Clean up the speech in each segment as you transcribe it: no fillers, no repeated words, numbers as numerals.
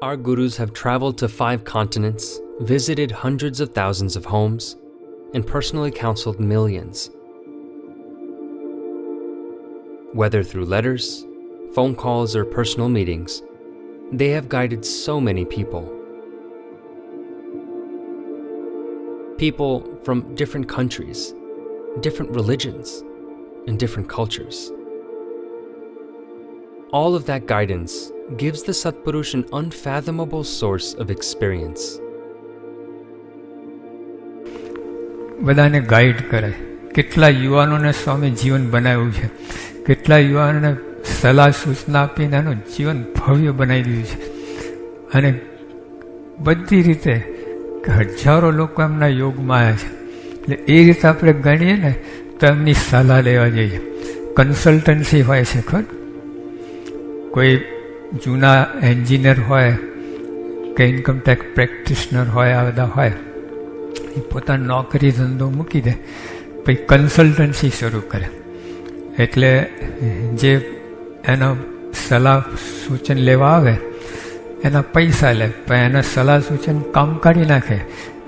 Our gurus have traveled to 5 continents, visited hundreds of thousands of homes, and personally counseled millions. Whether through letters, phone calls, or personal meetings, they have guided so many people. People from different countries, different religions, and different cultures. All of that guidance gives the Satpurush an unfathomable source of experience. બધાને guide કરે. કેટલા યુવાનોને સ્વામી જીવન બનાવ્યું છે, કેટલા યુવાનોને સલાહ સૂચના આપીને એનું જીવન ભવ્ય બનાવી દીધું છે. અને બધી રીતે હજારો લોકો એમના યોગમાં આવ્યા છે. એટલે એ રીતે આપણે ગણીએ ને તો એમની સલાહ લેવા જઈએ. કન્સલ્ટન્સી હોય છે ખરું. કોઈ જૂના એન્જિનિયર હોય કે ઇન્કમ ટેક્સ પ્રેક્ટિશનર હોય, આ બધા હોય, એ પોતાનો નોકરી ધંધો મૂકી દે, પછી કન્સલ્ટન્સી શરૂ કરે. એટલે જે એનો સલાહ સૂચન લેવા આવે એના પૈસા લે, પણ એના સલાહ સૂચન કામ કાઢી નાખે.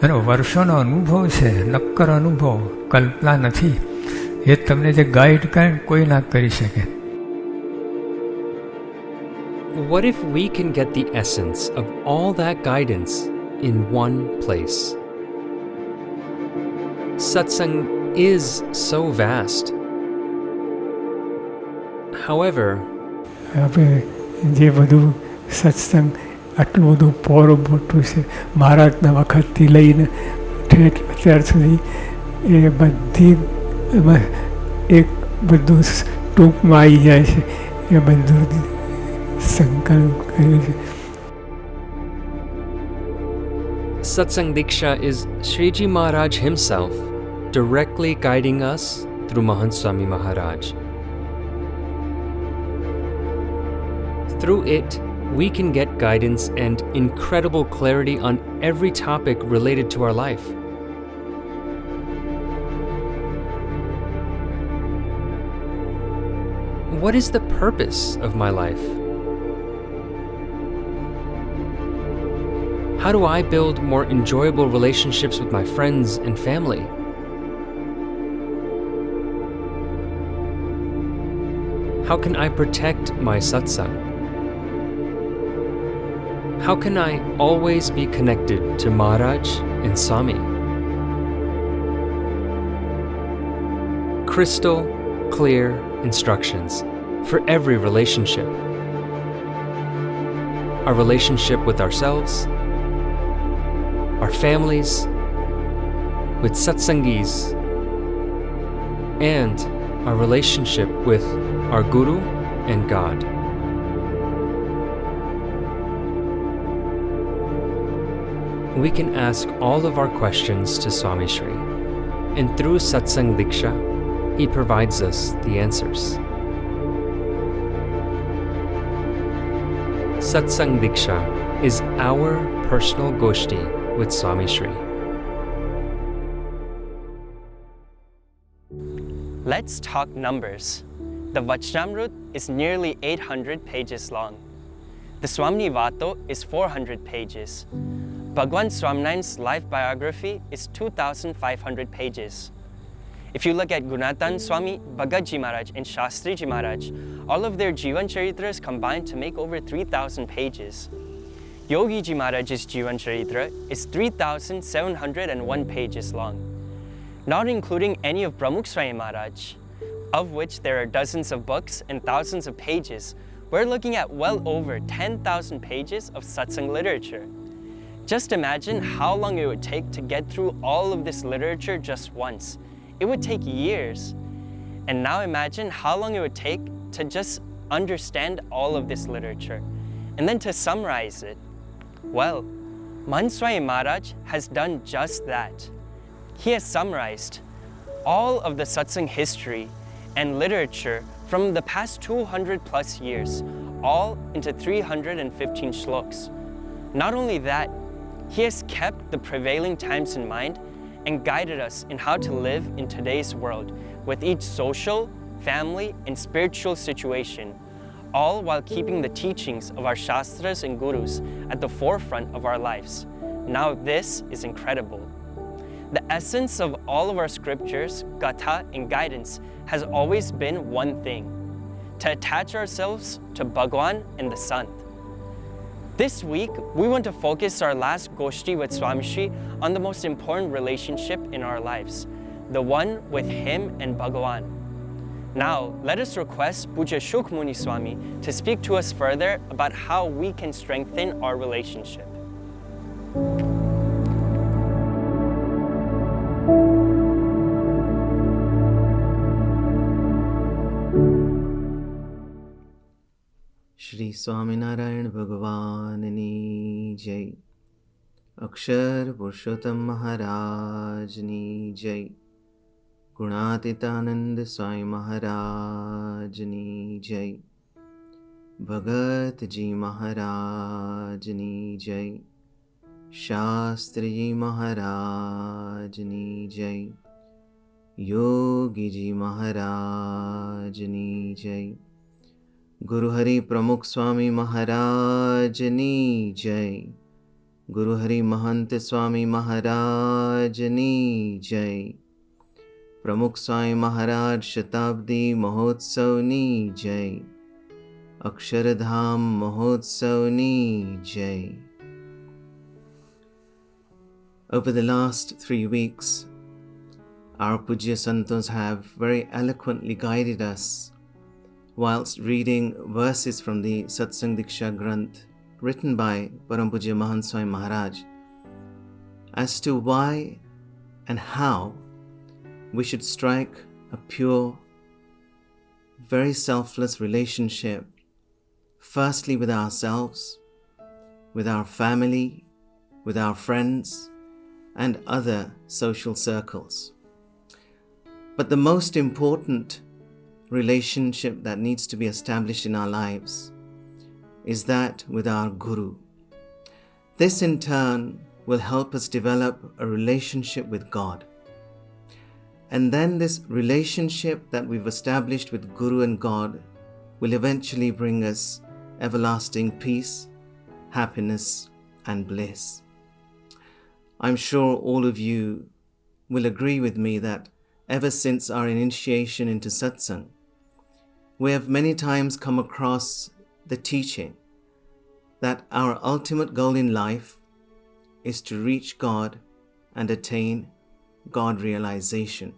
એનો વર્ષોનો અનુભવ છે, નક્કર અનુભવ, કલ્પના નથી. એ તમને જે ગાઈડ કરે કોઈ ના કરી શકે. What if we can get the essence of all that guidance in one place? Satsang is so vast. However, આપણે જે બધું સત્સંગ આટલું બધું પોરો મોટું છે, મહારાજના વખતથી લઈને ઠેઠ અત્યાર સુધી, એ બધી એમાં એક બધું ટૂંકમાં આવી જાય છે. એ બધું સંકલ્પ કર્યું છે. Satsang Diksha is Sriji Maharaj himself directly guiding us through Mahant Swami Maharaj. Through it, we can get guidance and incredible clarity on every topic related to our life. What is the purpose of my life? How do I build more enjoyable relationships with my friends and family? How can I protect my satsang? How can I always be connected to Maharaj and Swami? Crystal clear instructions for every relationship. Our relationship with ourselves, our families, with satsangis, and our relationship with our Guru and God. We can ask all of our questions to Swami Shri, and through Satsang Diksha, he provides us the answers. Satsang Diksha is our personal Goshti with Swami Shri. Let's talk numbers. The Vachnamrut is nearly 800 pages long. The Swami Vato is 400 pages. Bhagwan Swaminarayan's life biography is 2,500 pages. If you look at Gunatan Swami, Bhagatji Maharaj, and Shastriji Maharaj, all of their Jivan Charitras combined to make over 3,000 pages. Yogi Ji Maharaj's Jivan Charitra is 3,701 pages long, not including any of Pramukh Swami Maharaj, of which there are dozens of books and thousands of pages. We're looking at well over 10,000 pages of satsang literature. Just imagine how long it would take to get through all of this literature just once. It would take years. And now imagine how long it would take to just understand all of this literature, and then to summarize it. Well, Mahant Swami Maharaj has done just that. He has summarized all of the satsang history and literature from the past 200 plus years, all into 315 shloks. Not only that, he has kept the prevailing times in mind and guided us in how to live in today's world with each social, family, and spiritual situation, all while keeping the teachings of our Shastras and Gurus at the forefront of our lives. Now this is incredible. The essence of all of our scriptures, gatha, and guidance has always been one thing: to attach ourselves to Bhagwan and the Sant. This week, we want to focus our last Goshti with Swami Shri on the most important relationship in our lives, the one with him and Bhagwan. Now, let us request Puja Shukmuni Swami to speak to us further about how we can strengthen our relationship. Shri Swaminarayan भगवाननी जय। अक्षर पुरुषोत्तम महाराजनी जय। गुणातीतानंद स्वामी महाराजनी जय। भगत जी महाराजनी जय। शास्त्री जी महाराजनी जय। योगी जी महाराजनी जय। गुरु हरि प्रमुख स्वामी महाराजनी जय। गुरु हरि महंत स्वामी महाराजनी जय। प्रमुख स्वामी महाराज शताब्दी महोत्सवनी जय। अक्षरधाम महोत्सवनी जय। Over the last 3 weeks, our Pujya Santos have very eloquently guided us whilst reading verses from the Satsang Diksha Granth written by Param Pujya Mahant Swami Maharaj as to why and how we should strike a pure, very selfless relationship, firstly with ourselves, with our family, with our friends, and other social circles. But the most important relationship that needs to be established in our lives is that with our Guru. This in turn will help us develop a relationship with God. And then this relationship that we've established with Guru and God will eventually bring us everlasting peace, happiness, and bliss. I'm sure all of you will agree with me that ever since our initiation into satsang, we have many times come across the teaching that our ultimate goal in life is to reach God and attain God realization.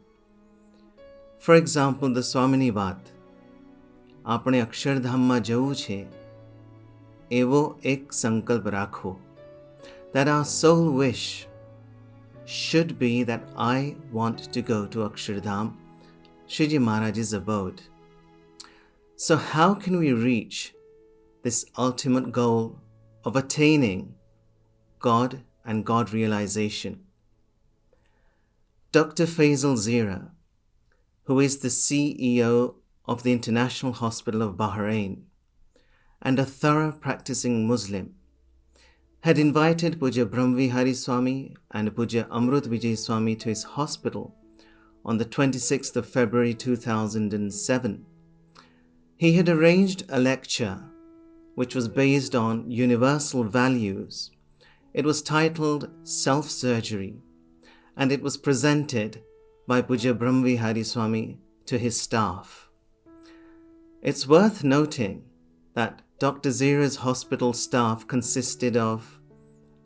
For example, the Swamini વાત, આપણે અક્ષરધામમાં જવું છે એવો એક સંકલ્પ રાખો. That our sole wish should be that I want to go to Akshardham, Shriji Maharaj's abode. So how can we reach this ultimate goal of attaining God and God realization? Dr. Faisal Zira, who is the CEO of the International Hospital of Bahrain and a thorough practicing Muslim, had invited Puja Brahmvihari Swami and Puja Amrut Vijay Swami to his hospital on the 26th of February 2007. He had arranged a lecture which was based on universal values. It was titled Self-Surgery, and it was presented by Puja Brahmvihari Swami to his staff. It's worth noting that Dr. Zira's hospital staff consisted of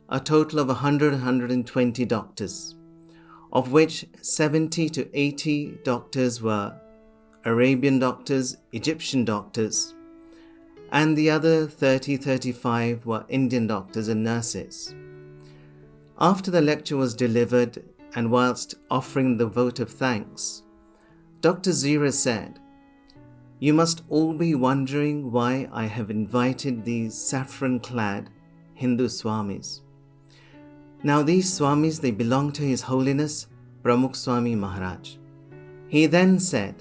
a total of 120 doctors, of which 70 to 80 doctors were Arabian doctors, Egyptian doctors, and the other 30-35 were Indian doctors and nurses. After the lecture was delivered and whilst offering the vote of thanks, Dr. Zira said, "You must all be wondering why I have invited these saffron-clad Hindu Swamis. Now these Swamis, they belong to His Holiness Pramukh Swami Maharaj." He then said,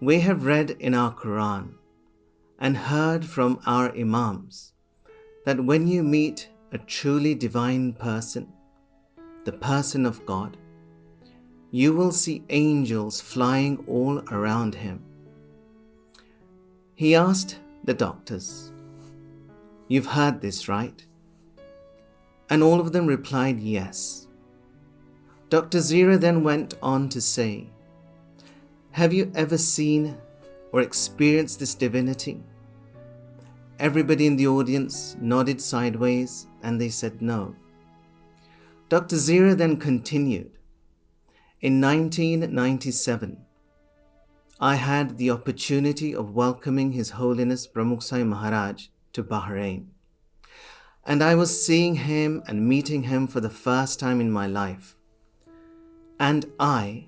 "We have read in our Quran and heard from our Imams that when you meet a truly divine person, the person of God, you will see angels flying all around him." He asked the doctors. You've heard this, right? And all of them replied yes. Dr. Zira then went on to say, have you ever seen or experienced this divinity? Everybody in the audience nodded sideways and they said no. Dr. Zira then continued, in 1997, I had the opportunity of welcoming His Holiness Pramukh Sai Maharaj to Bahrain. And I was seeing him and meeting him for the first time in my life. And I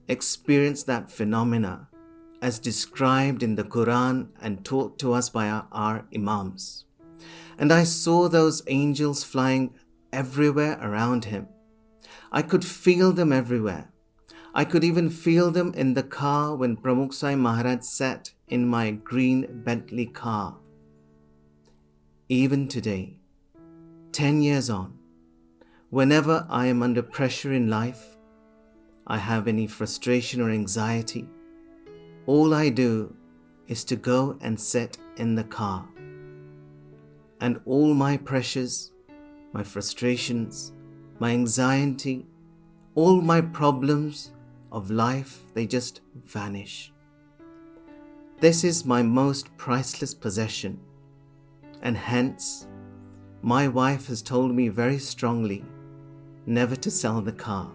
experienced that phenomena as described in the Quran and taught to us by our Imams. And I saw those angels flying everywhere around him. I could feel them everywhere. I could even feel them in the car when Pramukh Sai Maharaj sat in my green Bentley car. Even today, 10 years on, whenever I am under pressure in life, I have any frustration or anxiety, all I do is to go and sit in the car. And all my pressures, my frustrations, my anxiety, all my problems of life, they just vanish. This is my most priceless possession, and hence my wife has told me very strongly never to sell the car.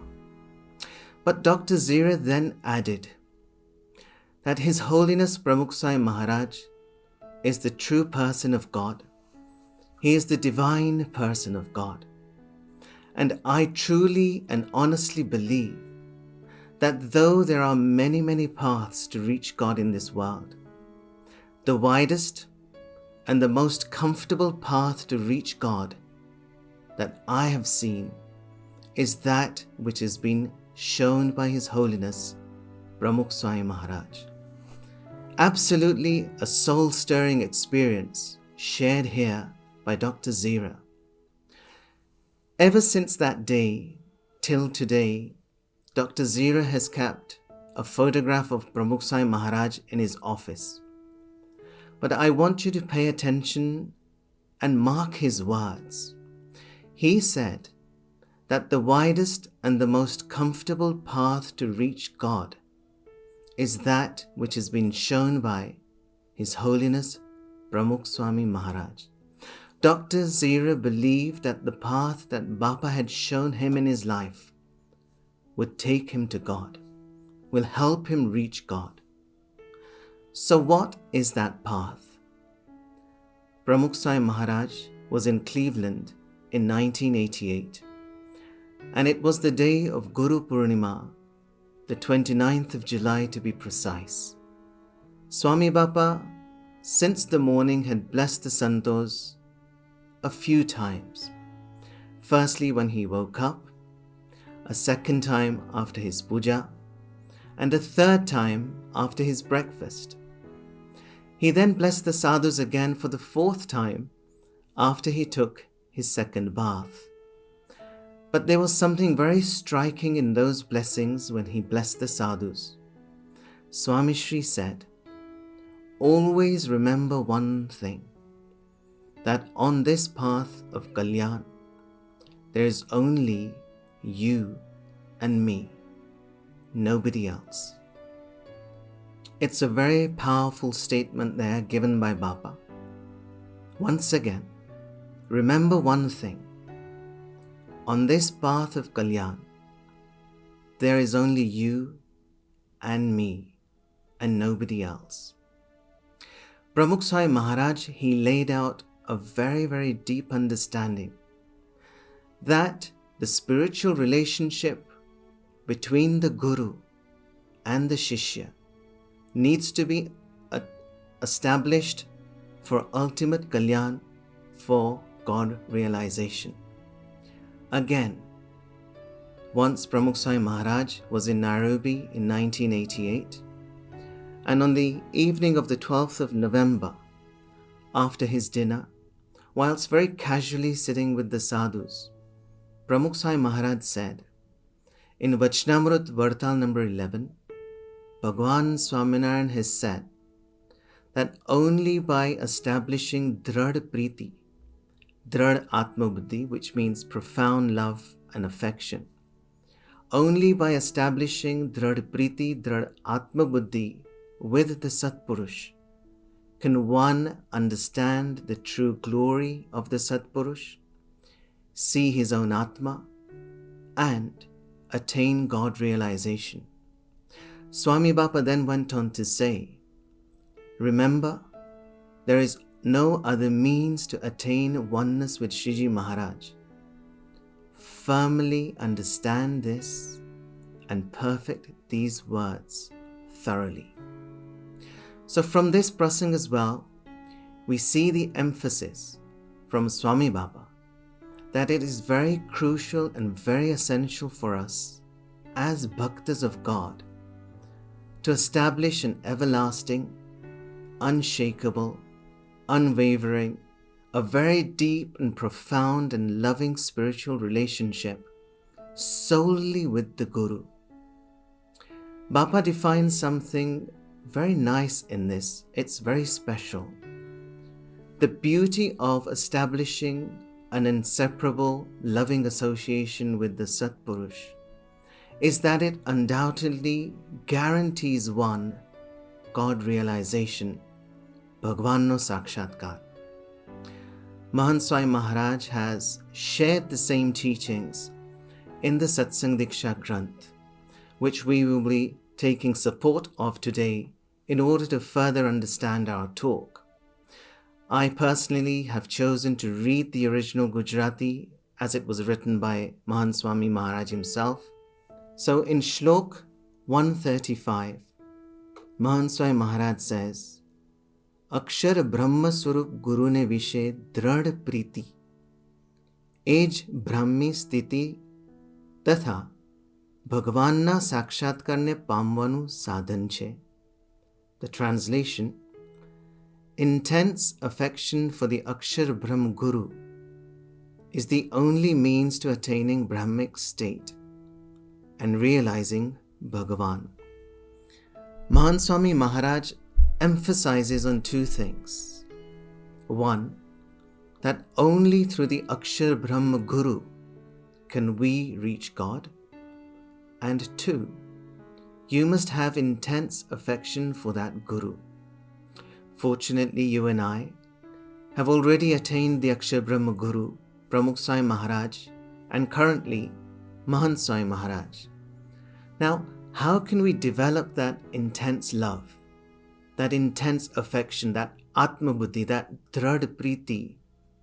But Dr. Zira then added that His Holiness Pramukh Sai Maharaj is the true person of God. He is the divine person of God. And I truly and honestly believe that though there are many, many paths to reach God in this world, the widest and the most comfortable path to reach God that I have seen is that which has been shown by His Holiness Pramukh Swami Maharaj. Absolutely a soul-stirring experience shared here by Dr. Zira. Ever since that day till today, Dr. Zira has kept a photograph of Pramukh Sai Maharaj in his office. But I want you to pay attention and mark his words. He said that the widest and the most comfortable path to reach God is that which has been shown by His Holiness Pramukh Swami Maharaj. Dr. Zira believed that the path that Bapa had shown him in his life would take him to God, will help him reach God. So what is that path? Pramukh Sai Maharaj was in Cleveland in 1988, and it was the day of Guru Purnima, the 29th of July to be precise. Swami Bapa, since the morning, had blessed the Santos a few times. Firstly, when he woke up, a second time after his puja, and a third time after his breakfast. He then blessed the sadhus again for the fourth time after he took his second bath. But there was something very striking in those blessings when he blessed the sadhus. Swami Shri said, always remember one thing, that on this path of Kalyan, there is only you and me, nobody else. It's a very powerful statement there given by Bapa. Once again, remember one thing. On this path of Kalyan, there is only you and me and nobody else. Pramukh Sai Maharaj, he laid out a very, very deep understanding that the spiritual relationship between the Guru and the Shishya needs to be established for ultimate Kalyan, for God realization. Again, once Pramukh Sai Maharaj was in Nairobi in 1988, and on the evening of the 12th of November, after his dinner, whilst very casually sitting with the sadhus, Pramukh Sai Maharaj said, in Vachnamrut Vartal number 11, Bhagwan Swaminarayan has said that only by establishing Drad Priti, Drad Atma Buddhi, which means profound love and affection, only by establishing Drad Priti, Drad Atma Buddhi with the Satpurush can one understand the true glory of the Satpurush, see his own Atma, and attain God realization. Swami Bapa then went on to say, remember, there is no other means to attain oneness with Shiji Maharaj. Firmly understand this and perfect these words thoroughly. So from this prasang as well, we see the emphasis from Swami Baba that it is very crucial and very essential for us as bhaktas of God to establish an everlasting, unshakable, unwavering, a very deep and profound and loving spiritual relationship solely with the Guru. Baba defines something very nice in this. It's very special. The beauty of establishing an inseparable, loving association with the Satpurush is that it undoubtedly guarantees one God realization, Bhagwan no Sakshatkar. Mahant Swami Maharaj has shared the same teachings in the Satsang Diksha Granth, which we will be taking support of today in order to further understand our talk. I personally have chosen to read the original Gujarati as it was written by Mahant Swami Maharaj himself. So in Shlok 135, Mahant Swami Maharaj says, Akshar Brahma Swarup Guru ne vishe drad priti, ej brahmi sthiti તથા ભગવાનના સાક્ષાત્કારને પામવાનું સાધન છે. The translation: intense affection for the Akshar Brahm Guru is the only means to attaining Brahmic state and realizing Bhagavan. Mahant Swami Maharaj emphasizes on two things. One, that only through the Akshar Brahm Guru can we reach God? And two, you must have intense affection for that Guru. Fortunately, you and I have already attained the Akshar Brahma Guru, Pramukh Swami Maharaj, and currently Mahant Swami Maharaj. Now, how can we develop that intense love, that intense affection, that Atma Buddhi, that Drad Priti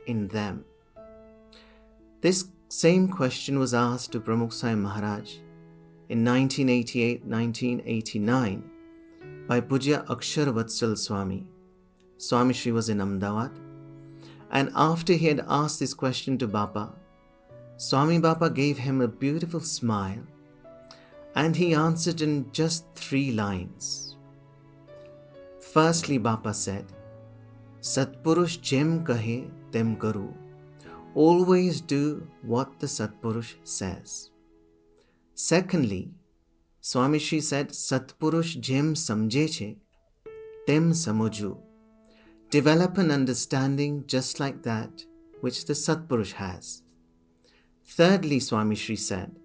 in them? This same question was asked to Pramukh Swami Maharaj in 1988-1989 by Pujya Akshar Vatsal Swami. Swami Shri was in Ahmedabad, and after he had asked this question to Bapa, Swami Bapa gave him a beautiful smile and he answered in just 3 lines. Firstly, Bapa said, Satpurush jem kahe tem karu. Always do what the Satpurush says. Secondly, Swami Shri said, Satpurush jem samjhe che, tem samuju. Develop an understanding just like that which the Satpurush has. Thirdly, Swami Shri said,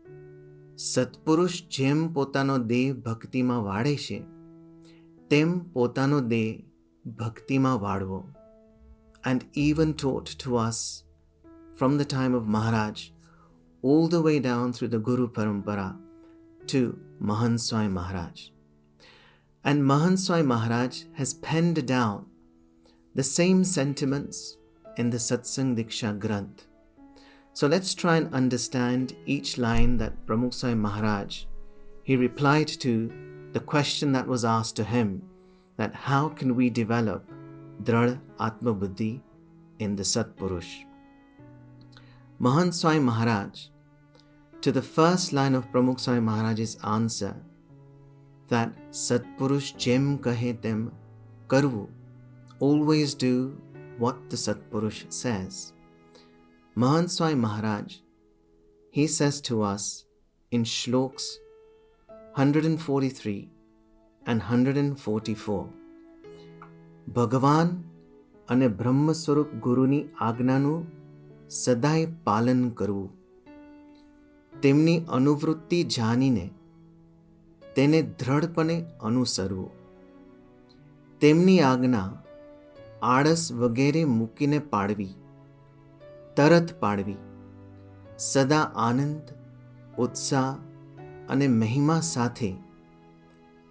Satpurush jem potano de bhakti ma vade છે, tem potano de bhakti ma vadvo. And even taught to us from the time of Maharaj all the way down through the Guru Parampara to Mahant Swami Maharaj. And Mahant Swami Maharaj has penned down the same sentiments in the Satsang Diksha Granth. So let's try and understand each line that Pramukh Swami Maharaj, he replied to the question that was asked to him, that how can we develop Drad Atma Buddhi in the Satpurush? Mahant Swami Maharaj, to the first line of Pramukh Swami Maharaj's answer, that Satpurush jem kahe tem karvu, always do what the Satpurush says. Mahant Swami Maharaj, he says to us in Shloks 143 and 144, ભગવાન અને બ્રહ્મ સ્વરૂપ ગુરુની આજ્ઞાનું સદાય પાલન કરવું, તેમની અનુવૃત્તિ જાણીને તેને દ્રઢપણે અનુસરવું, તેમની આજ્ઞા આળસ વગેરે મૂકીને પાળવી, તરત પાળવી, સદા આનંદ, ઉત્સાહ અને મહિમા સાથે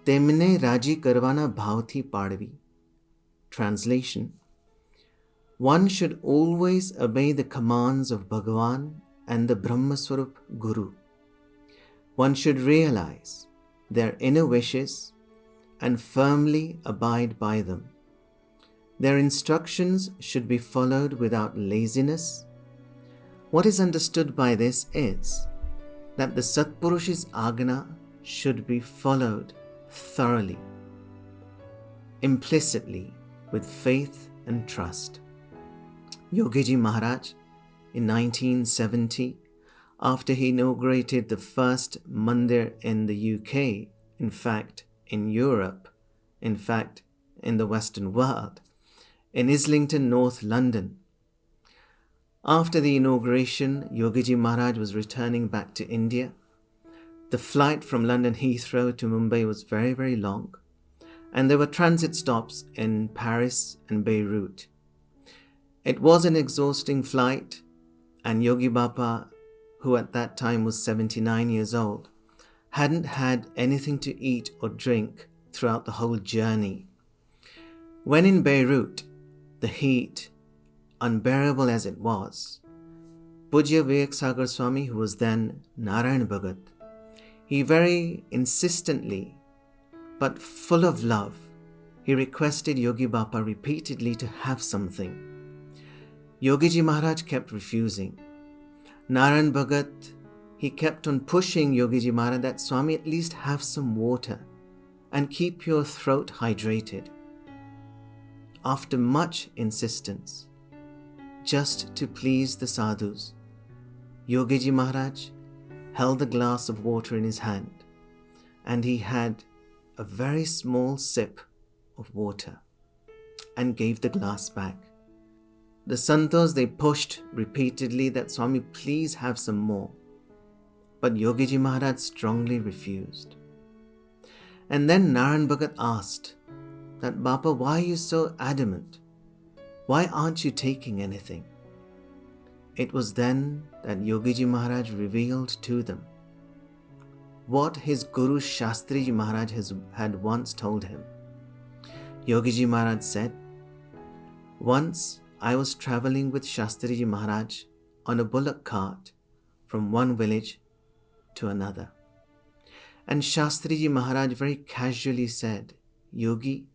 તેમને રાજી કરવાના ભાવથી પાળવી. Translation: One should always obey the commands of Bhagavan and the Brahmaswarup Guru. One should realize their inner wishes and firmly abide by them. Their instructions should be followed without laziness. What is understood by this is that the Satpurusha's Agna should be followed thoroughly, implicitly, with faith and trust. Yogiji Maharaj, in 1970, after he inaugurated the first mandir in the UK, in fact in Europe, in fact in the Western world, in Islington, North London. After the inauguration, Yogiji Maharaj was returning back to India. The flight from London Heathrow to Mumbai was very, very long, and there were transit stops in Paris and Beirut. It was an exhausting flight, and Yogi Bapa, who at that time was 79 years old, hadn't had anything to eat or drink throughout the whole journey. When in Beirut, the heat, unbearable as it was, Pujya Vivek Sagar Swami, who was then Narayan Bhagat, he very insistently, but full of love, he requested Yogi Bapa repeatedly to have something. Yogiji Maharaj kept refusing. Narayan Bhagat, he kept on pushing Yogiji Maharaj that Swami, at least have some water and keep your throat hydrated. After much insistence, just to please the sadhus, Yogiji Maharaj held the glass of water in his hand, and he had a very small sip of water and gave the glass back. The santos, they pushed repeatedly that Swami, please have some more, but Yogiji Maharaj strongly refused. And then Narayan Bhagat asked that, Bapa, why are you so adamant? Why aren't you taking anything? It was then that Yogiji Maharaj revealed to them what his Guru Shastriji Maharaj had once told him. Yogiji Maharaj said, once I was traveling with Shastriji Maharaj on a bullock cart from one village to another. And Shastriji Maharaj very casually said, Yogi,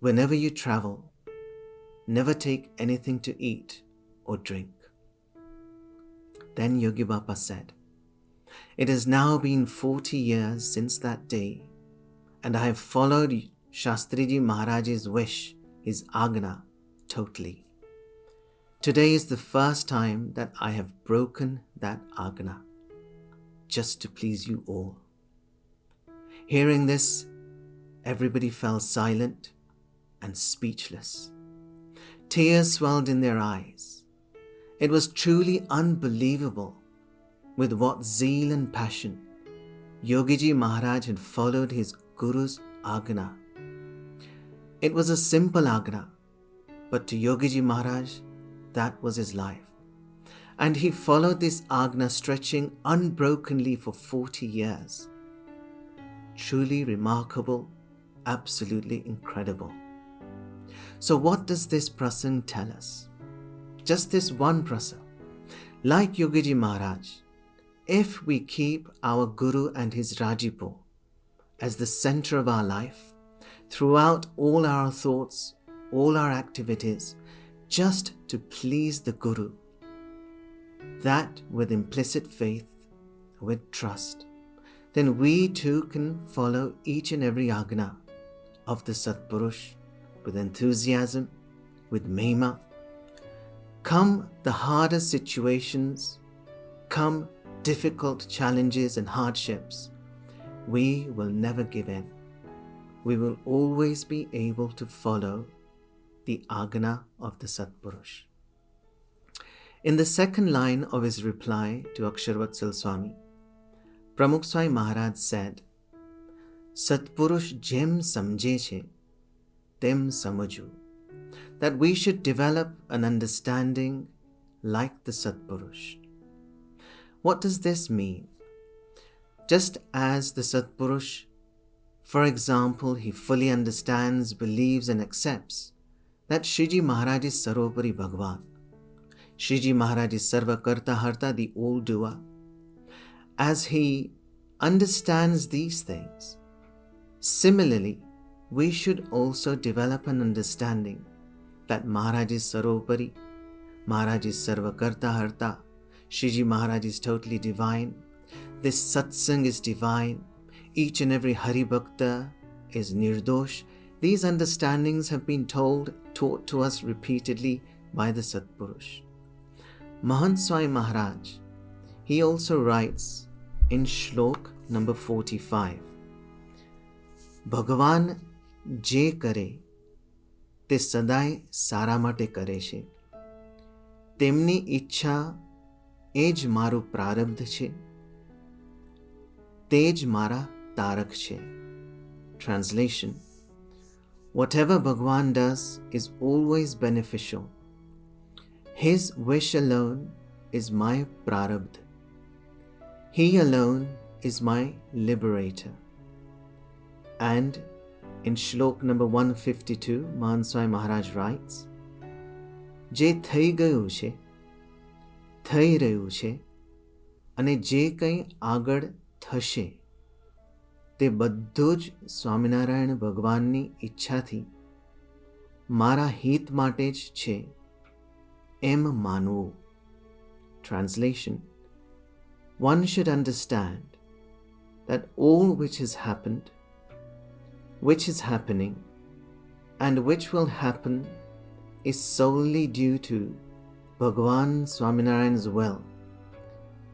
whenever you travel, never take anything to eat or drink. Then Yogi Bapa said, it has now been 40 years since that day, and I have followed Shastriji Maharaj's wish, his Agna, totally. Today is the first time that I have broken that Agna, just to please you all. Hearing this, everybody fell silent and speechless. Tears swelled in their eyes. It was truly unbelievable with what zeal and passion Yogiji Maharaj had followed his Guru's Agna. It was a simple Agna, but to Yogiji Maharaj, that was his life. And he followed this Agna stretching unbrokenly for 40 years. Truly remarkable, absolutely incredible. So what does this prasang tell us? Just this one prasang. Like Yogiji Maharaj, if we keep our Guru and his Rajipo as the center of our life, throughout all our thoughts, all our activities, just to please the Guru, that with implicit faith, with trust, then we too can follow each and every Agna of the Satpurush with enthusiasm, with Mahima. Come the hardest situations, come difficult challenges and hardships, we will never give in. we will always be able to follow the agna of the Satpurush. In the second line of his reply to Aksharvatsal Swami, Pramukh Swami Maharaj said, Satpurush jem samjhe che, tem samaju, that we should develop an understanding like the Satpurush. What does this mean? Just as the Satpurush, for example, he fully understands, believes and accepts that Shriji Maharaj is Sarvopari Bhagwan. Shriji Maharaj is Sarva Karta Harta, the all-doer. As he understands these things, similarly, we should also develop an understanding that Maharaj is Sarvopari, Maharaj is Sarva Karta Harta, Shriji Maharaj is totally divine, this satsang is divine, each and every Hari Bhakta is nirdosh. These understandings have been taught to us repeatedly by the Satpurush. Mahant Swami Maharaj, he also writes in Shlok number 45, Bhagavan je kare, te sadai sara mate kare છે. તેમની ઈચ્છા એ જ મારું પ્રારબ્ધ છે, તે જ મારા તારક છે. Translation: whatever Bhagwan does is always beneficial. His wish alone is my prarabdha. He alone is my liberator. And in Shlok number 152, Mahant Swami Maharaj writes, જે થઈ ગયું છે, થઈ રહ્યું છે અને જે કંઈ આગળ થશે તે બધું જ સ્વામિનારાયણ ભગવાનની ઈચ્છાથી મારા હિત માટે જ છે એમ માનવું. Translation: one should understand that all which has happened, which is happening, and which will happen is solely due to Bhagwan Swaminarayan's will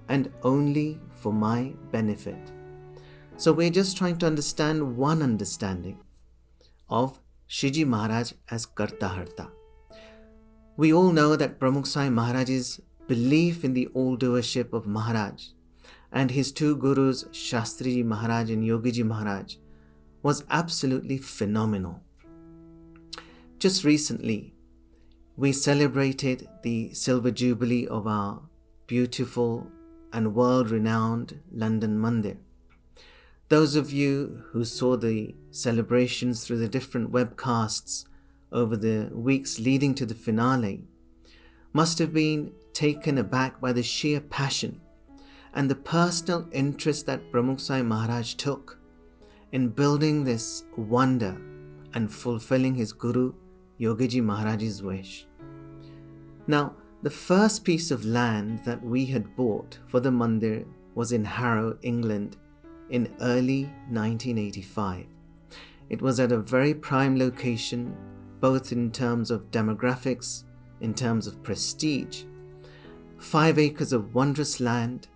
and only for my benefit. So we're just trying to understand one understanding of Shriji Maharaj as Karta Harta. We all know that Pramukh Swami Maharaj's belief in the all-doership of Maharaj and his two gurus, Shastriji Maharaj and Yogiji Maharaj, was absolutely phenomenal. Just recently, we celebrated the Silver Jubilee of our beautiful and world-renowned London Mandir. Those of you who saw the celebrations through the different webcasts over the weeks leading to the finale must have been taken aback by the sheer passion and the personal interest that Pramukh Swami Maharaj took in building this wonder and fulfilling his Guru Yogiji Maharaj's wish. Now, the first piece of land that we had bought for the mandir was in Harrow, England, in early 1985. It was at a very prime location, both in terms of demographics, in terms of prestige. 5 acres of wondrous land,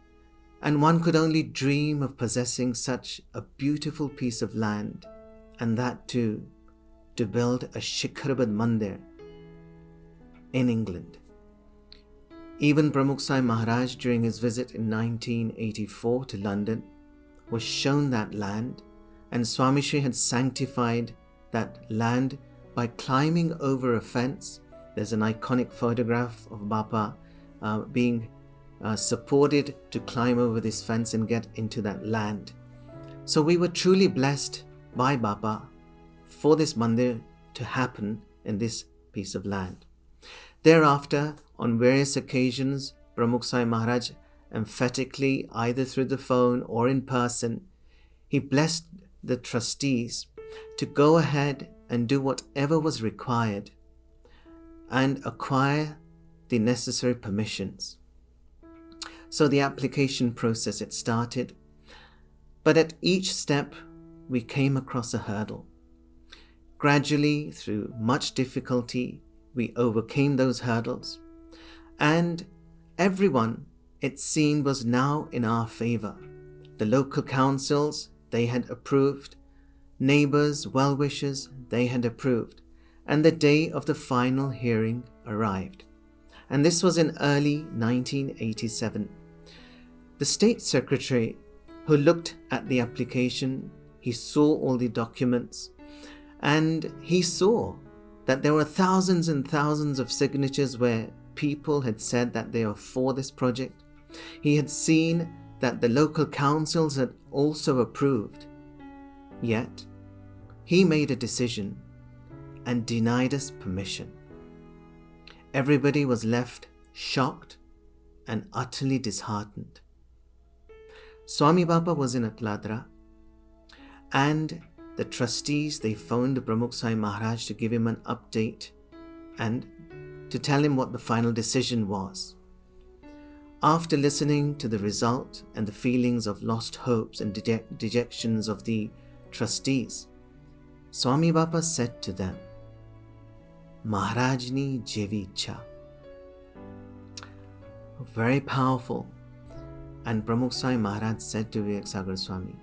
and one could only dream of possessing such a beautiful piece of land, and that too to build a Shikharabad Mandir in England. Even Pramukh Swami Maharaj, during his visit in 1984 to London, was shown that land, and Swami Shri had sanctified that land by climbing over a fence. There's an iconic photograph of Bapa being supported to climb over this fence and get into that land. So we were truly blessed by Bapa for this mandir to happen in this piece of land. Thereafter, on various occasions, Pramukh Swami Maharaj emphatically, either through the phone or in person, he blessed the trustees to go ahead and do whatever was required and acquire the necessary permissions. So the application process, it started, but at each step we came across a hurdle. Gradually, through much difficulty, we overcame those hurdles, and everyone, it seemed, was now in our favor. The local councils, they had approved. Neighbors, well-wishers, they had approved, and the day of the final hearing arrived. And this was in early 1987. The State Secretary, who looked at the application, he saw all the documents, and he saw that there were thousands and thousands of signatures where people had said that they are for this project. He had seen that the local councils had also approved. Yet, he made a decision and denied us permission. Everybody was left shocked and utterly disheartened. Swami Baba was in Atladra, and the trustees, they phoned Pramukh Swami Maharaj to give him an update and to tell him what the final decision was. After listening to the result and the feelings of lost hopes and dejections of the trustees, Swami Baba said to them, Maharajni Jevi Ichha. Very powerful. And Pramukh Swami Maharaj said to Vivek Sagar Swami,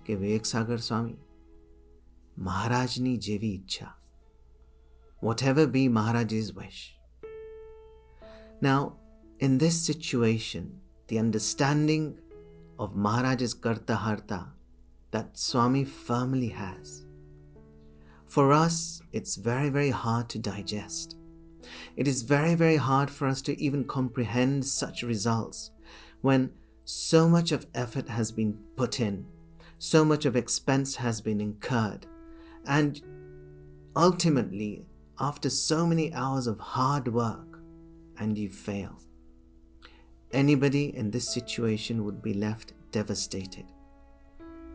Vivek Sagar Swami, Maharajni Jevi Ichha. Whatever be Maharaj's wish. Now, in this situation, the understanding of Maharaj's Karta Harta that Swami firmly has, for us, it's very, very hard to digest. It is very, very hard for us to even comprehend such results when so much of effort has been put in, so much of expense has been incurred, and ultimately, after so many hours of hard work, and you fail. Anybody in this situation would be left devastated.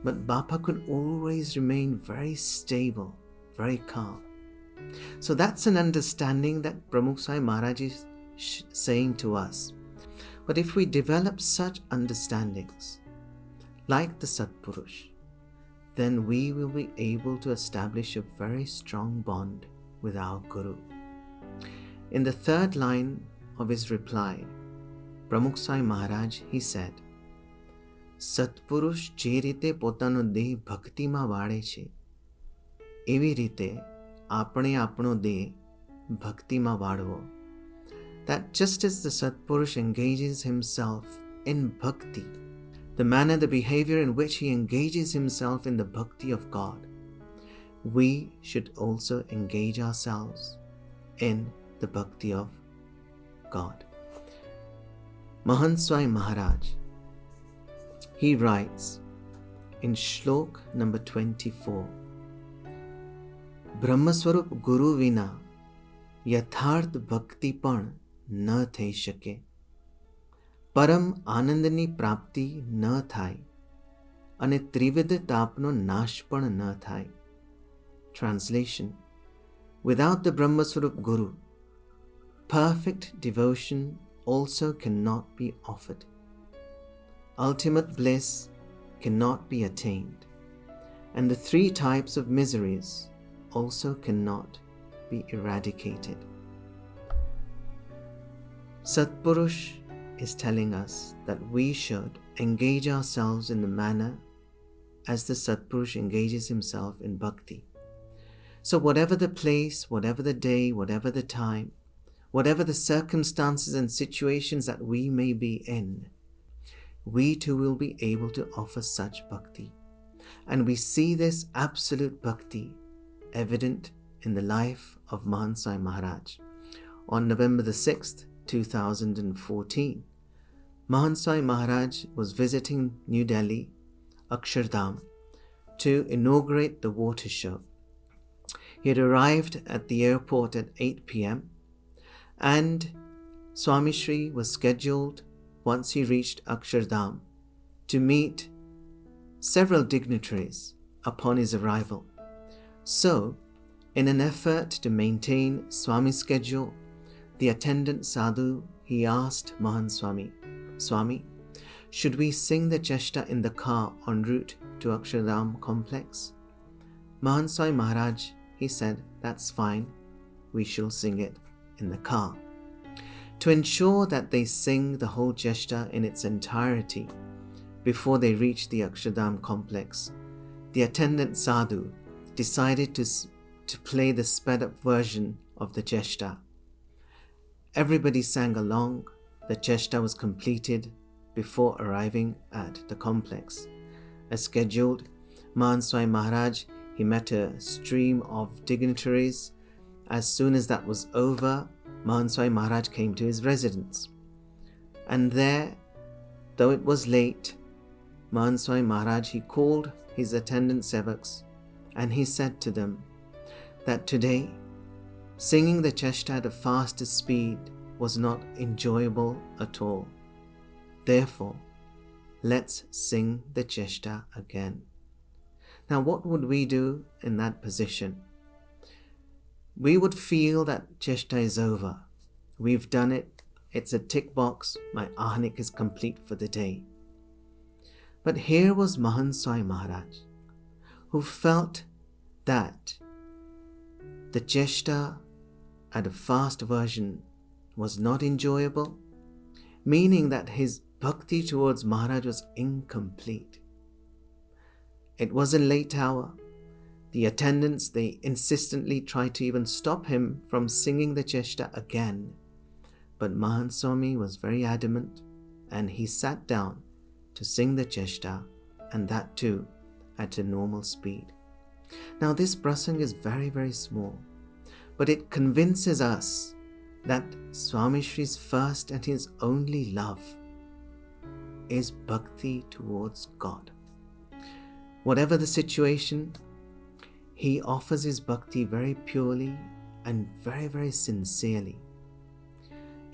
But Bapa could always remain very stable, very calm. So that's an understanding that Pramukh Swami Maharaj is saying to us. But if we develop such understandings, like the Satpurush, then we will be able to establish a very strong bond with our Guru. In the third line of his reply, Pramukh Swami Maharaj, he said, Satpurush જે રીતે પોતાનો દેહ ભક્તિમાં વાળે છે, એવી રીતે આપણે આપણો દેહ ભક્તિમાં વાળવો. That just as the Satpurush engages himself in bhakti, the manner, the behavior in which he engages himself in the bhakti of God, we should also engage ourselves in the bhakti of God. Mahant Swami Maharaj, he writes in Shlok number 24, Brahmaswarup Guru Vina Yatharth Bhakti Pan न થઈ શકે, પરમ આનંદની પ્રાપ્તિ ન થાય અને ત્રિવિધ તાપનો નાશ પણ ન થાય. Translation: Without the Brahmaswarup Guru, perfect devotion also cannot be offered. Ultimate bliss cannot be attained, and the three types of miseries also cannot be eradicated. Satpurush is telling us that we should engage ourselves in the manner as the Satpurush engages himself in bhakti. So whatever the place, whatever the day, whatever the time, whatever the circumstances and situations that we may be in, we too will be able to offer such bhakti. And we see this absolute bhakti evident in the life of Mahant Swami Maharaj. On November the 6th, 2014, Mahant Swami Maharaj was visiting New Delhi, Akshardham, to inaugurate the water show. He had arrived at the airport at 8 p.m. and Swami Shri was scheduled, once he reached Akshardham, to meet several dignitaries upon his arrival. So, in an effort to maintain Swami's schedule, the attendant sadhu, he asked Mahant Swami, Swami, should we sing the cheshta in the car en route to Akshardham complex? Mahant Swami Maharaj, he said, that's fine, we shall sing it in the car. To ensure that they sing the whole cheshta in its entirety before they reach the Akshardham complex, the attendant sadhu decided to play the sped-up version of the cheshta. Everybody sang along. The cheshta was completed before arriving at the complex. As scheduled, Mahant Swami Maharaj, he met a stream of dignitaries. As soon as that was over, Mahant Swami Maharaj came to his residence. And there, though it was late, Mahant Swami Maharaj, he called his attendant sevaks and he said to them that today, singing the cheshta at a faster speed was not enjoyable at all. Therefore, let's sing the cheshta again. Now, what would we do in that position? We would feel that cheshta is over. We've done it. It's a tick box. My ahnik is complete for the day. But here was Mahant Swami Maharaj, who felt that the cheshta at a fast version was not enjoyable, meaning that his bhakti towards Maharaj was incomplete. It was a late hour. The attendants, they insistently tried to even stop him from singing the cheshta again. But Mahant Swami was very adamant and he sat down to sing the cheshta, and that too at a normal speed. Now this prasang is very, very small, but it convinces us that Swami Shri's first and his only love is bhakti towards God. Whatever the situation, he offers his bhakti very purely and very, very sincerely.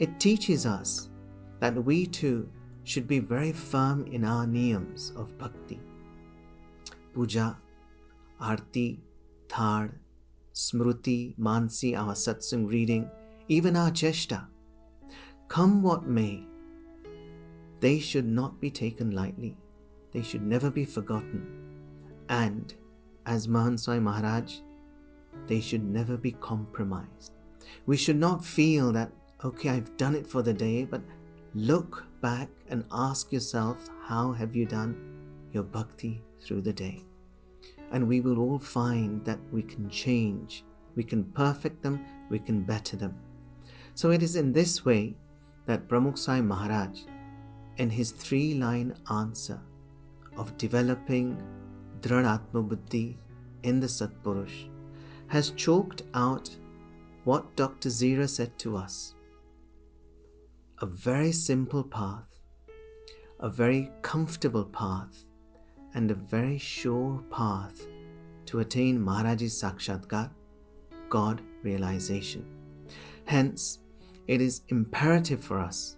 It teaches us that we too should be very firm in our niyams of bhakti. Puja, Arti, Thad, Smruti, Mansi, our satsang reading, even our cheshta, come what may, they should not be taken lightly. They should never be forgotten. And as Mahant Swami Maharaj, they should never be compromised. We should not feel that, okay, I've done it for the day, but look back and ask yourself, how have you done your bhakti through the day? And we will all find that we can change, we can perfect them, we can better them. So it is in this way that Pramukh Sai Maharaj, in his 3-line answer of developing Drad Atma Buddhi in the Satpurush, has chalked out what Dr. Zira said to us. A very simple path, a very comfortable path, and a very sure path to attain Maharaj's Sakshatkar, God realization. Hence, it is imperative for us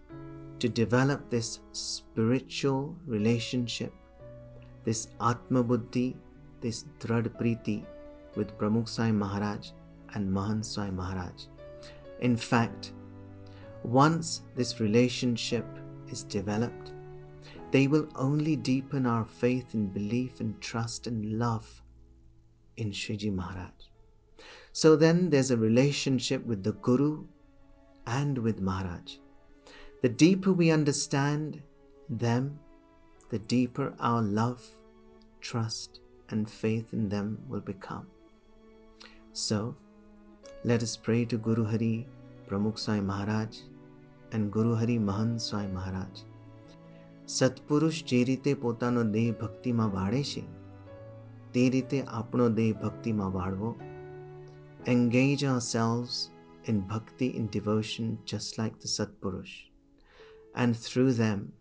to develop this spiritual relationship, this Atma Buddhi, this Drad Priti with Pramukh Sai Maharaj and Mahant Swami Maharaj. In fact, once this relationship is developed, they will only deepen our faith and belief and trust and love in Shriji Maharaj. So then there's a relationship with the Guru and with Maharaj. The deeper we understand them, the deeper our love, trust and faith in them will become. So, let us pray to Guru Hari Pramukh Sai Maharaj and Guru Hari Mahant Swami Maharaj. Satpurush જે રીતે પોતાનો દેહ ભક્તિમાં વાળે છે, તે રીતે આપણો દેહ ભક્તિમાં વાળવો. Engage ourselves in bhakti, in devotion, just like the Satpurush. And through them,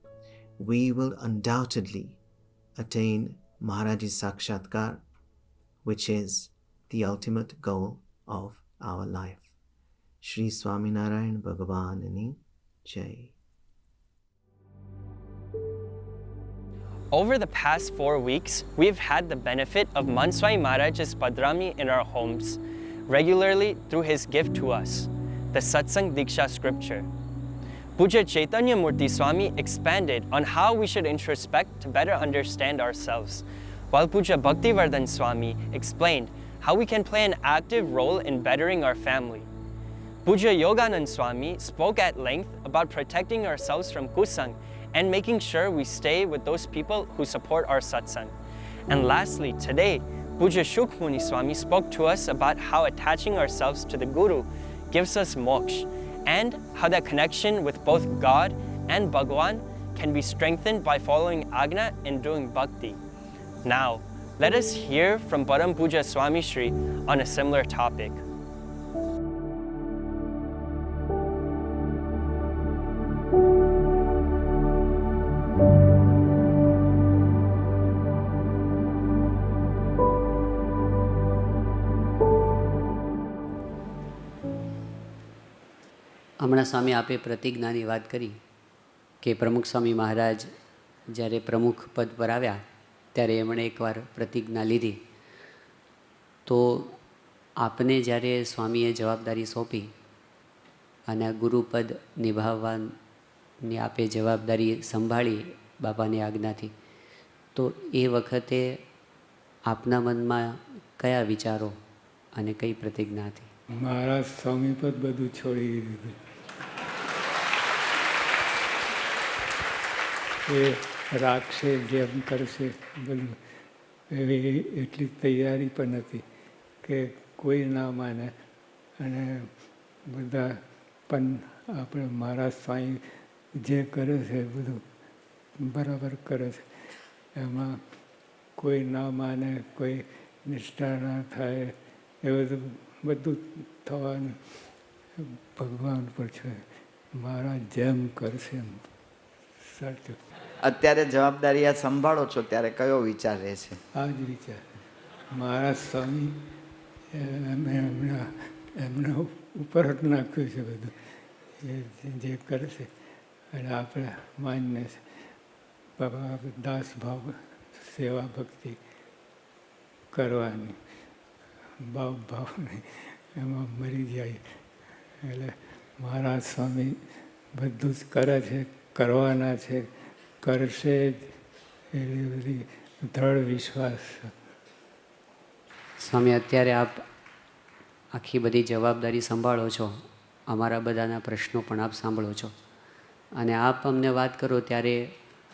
we will undoubtedly attain Maharaj's Sakshatkar, which is the ultimate goal of our life. Shri Swaminarayan Bhagavanani Jai. Over the past 4 weeks, we've had the benefit of Mahant Swami Maharaj's Padrami in our homes, regularly through his gift to us, the Satsang Diksha scripture. Puja Chaitanya Murti Swami expanded on how we should introspect to better understand ourselves, while Puja Bhaktivardhan Swami explained how we can play an active role in bettering our family. Puja Yoganand Swami spoke at length about protecting ourselves from kusang and making sure we stay with those people who support our satsang. And lastly, today, Puja Shukmuni Swami spoke to us about how attaching ourselves to the Guru gives us moksha, and how that connection with both God and Bhagwan can be strengthened by following Agna and doing bhakti. Now, let us hear from Param Puja Swami Shri on a similar topic. હમણાં સ્વામી આપે પ્રતિજ્ઞાની વાત કરી કે પ્રમુખ સ્વામી મહારાજ જ્યારે પ્રમુખ પદ પર આવ્યા ત્યારે એમણે એકવાર પ્રતિજ્ઞા લીધી. તો આપને જ્યારે સ્વામીએ જવાબદારી સોંપી અને ગુરુપદ નિભાવવાની આપે જવાબદારી સંભાળી બાપાની આજ્ઞાથી, તો એ વખતે આપના મનમાં કયા વિચારો અને કઈ પ્રતિજ્ઞા હતી? મહારાજ સ્વામી પદ બધું છોડી દીધું. એ રાખશે, જેમ કરશે બધું. એવી એટલી તૈયારી પણ નથી કે કોઈ ના માને. અને બધા પણ આપણે મહારાજ સ્વામી જે કરે છે બધું બરાબર કરે છે. એમાં કોઈ ના માને, કોઈ નિષ્ઠા ના થાય, એ બધું થવાનું ભગવાન પર છે. મહારાજ જેમ કરશે એમ સાચું. અત્યારે જવાબદારી આ સંભાળો છો ત્યારે કયો વિચાર રહે છે? આ જ વિચાર. મહારાજ સ્વામી એમના ઉપર જ નાખ્યું છે બધું. એ જે કરશે અને આપણે માન્ય છે. દાસ ભાવ, સેવા ભક્તિ કરવાની, ભાવ નહીં, એમાં મરી જાય. એટલે મહારાજ સ્વામી બધું જ કરે છે, કરવાના છે, કરશે જ. એવી બધી દ્રઢ વિશ્વાસ. સ્વામી, અત્યારે આપ આખી બધી જવાબદારી સંભાળો છો, અમારા બધાના પ્રશ્નો પણ આપ સાંભળો છો, અને આપ અમને વાત કરો ત્યારે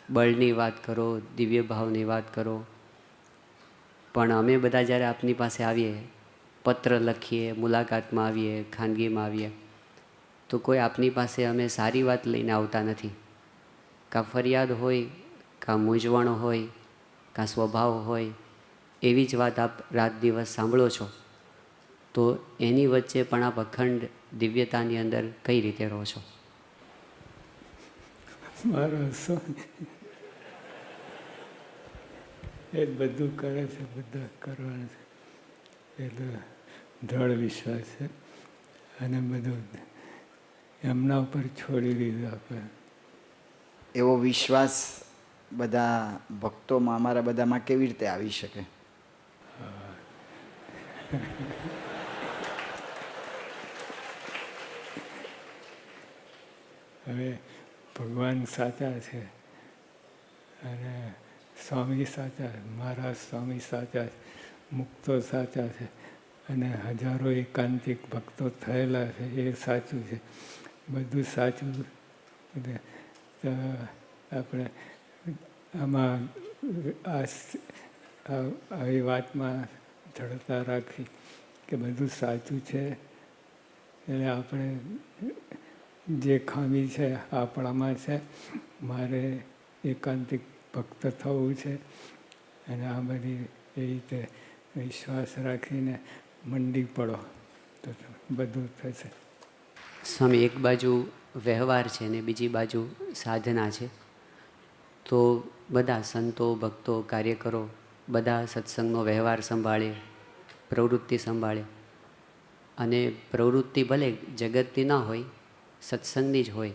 બળની વાત કરો, દિવ્ય ભાવની વાત કરો. પણ અમે બધા જ્યારે આપની પાસે આવીએ, પત્ર લખીએ, મુલાકાતમાં આવીએ, ખાનગીમાં આવીએ, તો કોઈ આપની પાસે અમે સારી વાત લઈને આવતા નથી. કાં ફરિયાદ હોય, કાં મૂંઝવણ હોય, કાં સ્વભાવ હોય, એવી જ વાત આપ રાત દિવસ સાંભળો છો. તો એની વચ્ચે પણ આપ અખંડ દિવ્યતાની અંદર કઈ રીતે રહો છો? મારા સ્વામી એ બધું કરે છે, બધા કરવાનું છે. એટલે દ્રઢ વિશ્વાસ છે. અને બધું એમના ઉપર છોડી દીધું આપણે. એવો વિશ્વાસ બધા ભક્તોમાં, અમારા બધામાં કેવી રીતે આવી શકે? હવે ભગવાન સાચા છે અને સ્વામી સાચા, મહારાજ સ્વામી સાચા, મુક્તો સાચા છે, અને હજારો એકાંતિક ભક્તો થયેલા છે, એ સાચું છે. બધું સાચું. તો આપણે આમાં આવી વાતમાં દ્રઢતા રાખી કે બધું સાચું છે. એટલે આપણે જે ખામી છે આપણામાં છે, મારે એકાંતિક ભક્ત થવું છે. અને આ બધી એ રીતે વિશ્વાસ રાખીને મંડી પડો તો બધું થશે. સ્વામી, એક બાજુ વ્યવહાર છે ને બીજી બાજુ સાધના છે. તો બધા સંતો, ભક્તો, કાર્યકરો બધા સત્સંગનો વ્યવહાર સંભાળે, પ્રવૃત્તિ સંભાળે. અને પ્રવૃત્તિ ભલે જગતની ના હોય, સત્સંગની જ હોય,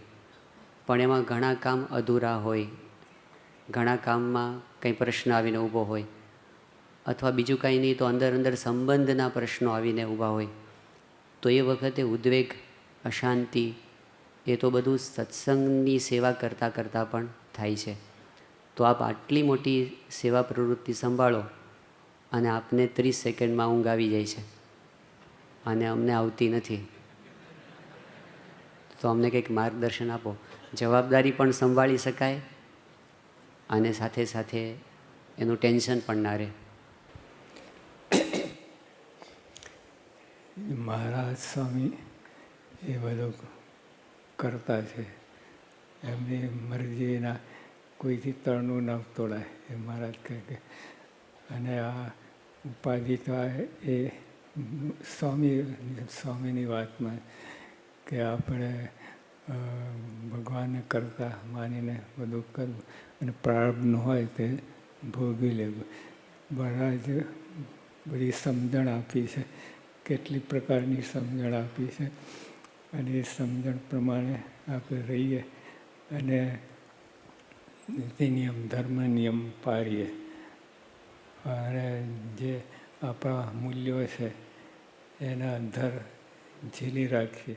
પણ એમાં ઘણા કામ અધૂરા હોય, ઘણા કામમાં કંઈ પ્રશ્ન આવીને ઊભો હોય, અથવા બીજું કાંઈ નહીં તો અંદર અંદર સંબંધના પ્રશ્નો આવીને ઊભા હોય. તો એ વખતે ઉદ્વેગ, અશાંતિ, એ તો બધું સત્સંગની સેવા કરતાં કરતાં પણ થાય છે. તો આપ આટલી મોટી સેવા પ્રવૃત્તિ સંભાળો અને આપને 30 સેકન્ડમાં ઊંઘ આવી જાય છે અને અમને આવતી નથી. તો અમને કંઈક માર્ગદર્શન આપો. જવાબદારી પણ સંભાળી શકાય અને સાથે સાથે એનું ટેન્શન પણ ના રહે. મહારાજ સ્વામી એ બધું કરતા છે. એમની મરજીના કોઈથી તળનું ન તોડાય એ મહારાજ કહે કે. અને આ ઉપાધિ તો એ સ્વામીની વાતમાં કે આપણે ભગવાનને કરતા માનીને બધું કરવું અને પ્રારબ્ધનું હોય તે ભોગવી લેવું. મહારાજ બધી સમજણ આપી છે, કેટલી પ્રકારની સમજણ આપી છે અને એ સમજણ પ્રમાણે આપણે રહીએ અને નીતિ નિયમ ધર્મ નિયમ પાળીએ અને જે આપણા મૂલ્યો છે એના આધાર ઝીલી રાખીએ.